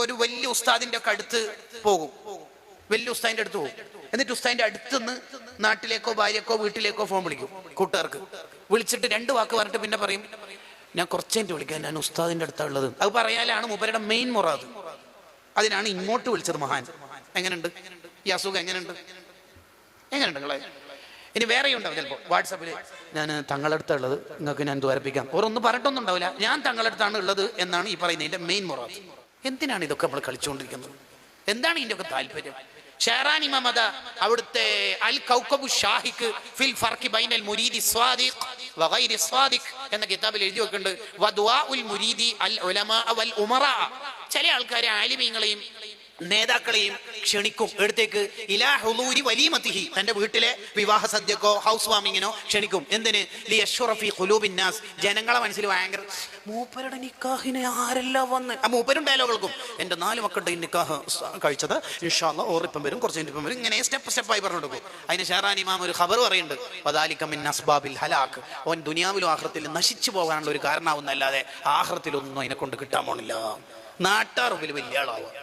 ഒരു വലിയ ഉസ്താദിന്റെ ഒക്കെ അടുത്ത് പോകും, വലിയ ഉസ്താദിന്റെ അടുത്ത് പോകും. എന്നിട്ട് ഉസ്താദിന്റെ അടുത്തുനിന്ന് നാട്ടിലേക്കോ ഭാര്യക്കോ വീട്ടിലേക്കോ ഫോൺ വിളിക്കും. കൂട്ടുകാർക്ക് വിളിച്ചിട്ട് 2 വാക്ക് പറഞ്ഞിട്ട് പിന്നെ പറയും, ഞാൻ കുറച്ചേൻ്റെ വിളിക്കാം, ഞാൻ ഉസ്താദിന്റെ അടുത്താണ് ഉള്ളത്. അത് പറയാനാണ് മൂപ്പരുടെ മെയിൻ മുറാദ്. അതിനാണ് ഇങ്ങോട്ട് വിളിച്ചത് മഹാൻ. എങ്ങനെയുണ്ട് ഈ അസുഖം? എങ്ങനെയുണ്ട് നിങ്ങളെ? ഇനി വേറെയും ഉണ്ടാവും ചിലപ്പോൾ വാട്സാപ്പിൽ, ഞാൻ തങ്ങളടുത്താണ് ഉള്ളത്, നിങ്ങൾക്ക് ഞാൻ ദ്വാരപ്പിക്കാം. ഓരോന്നും പറഞ്ഞിട്ടൊന്നും ഉണ്ടാവില്ല, ഞാൻ തങ്ങളടുത്താണ് ഉള്ളത് എന്നാണ് ഈ പറയുന്നതിന്റെ മെയിൻ മുറാദ്. എന്തിനാണ് ഇതൊക്കെ നമ്മൾ കളിച്ചുകൊണ്ടിരിക്കുന്നത്? എന്താണ് ഇതിന്റെ ഒക്കെ താല്പര്യം? ഷെഹറാൻ ഇമാം അവിടുത്തെ അൽ കൗകബു ഷാഹിഖ് ഫിൽ ഫർഖി ബൈനൽ മുരീദി സ്വാദിഖ് വഗൈരി സ്വാദിഖ് എന്ന കിതാബിൽ എഴുതി വെക്കുന്നുണ്ട്, വദുആഉൽ മുരീദി അൽ ഉലമാ വൽ ഉമറാ. ചില ആൾക്കാരെ ആലിമീങ്ങളെയും നേതാക്കളെയും ക്ഷണിക്കും എടുത്തേക്ക്, ഇലാ ഹുളൂരി വലീമതിഹി, തന്റെ വീട്ടിലെ വിവാഹ സദ്യക്കോ ഹൗസ് വാമിങ്ങിനോ ക്ഷണിക്കും. എന്തിന്? ലിയശ്റഫി ഖുലൂബിൻ നാസ്, ജനങ്ങളെ മനസ്സിൽ ഭയങ്കര മൂപ്പരുടെ നിക്കാഹിനെ ആരെല്ലാം വന്ന് ആ മൂപ്പരും ഡയലോഗുകൾക്കും, എന്റെ 4 മക്കളുടെ നിക്കാഹ് കഴിച്ചത് ഇൻഷാ അല്ലാഹ് ഓറിപ്പം വരും, കുറച്ച് ഇപ്പം വരും, ഇങ്ങനെ സ്റ്റെപ്പായി പറഞ്ഞു കൊടുക്കും. അതിന് ഷെഹറാൻ ഇമാം ഒരു ഖബർ പറയുന്നുണ്ട്, വദാലിക മിൻ അസ്ബാബിൽ ഹലാക്ക്, അവൻ ദുനിയാവിലും ആഖിറത്തിലും നശിച്ചു പോകാനുള്ള ഒരു കാരണമാവുന്നല്ലാതെ ആഖിറത്തിലൊന്നും അതിനെ കൊണ്ട് കിട്ടാൻ പോണില്ല. നാട്ടാർ വലിയ ആളാവുക.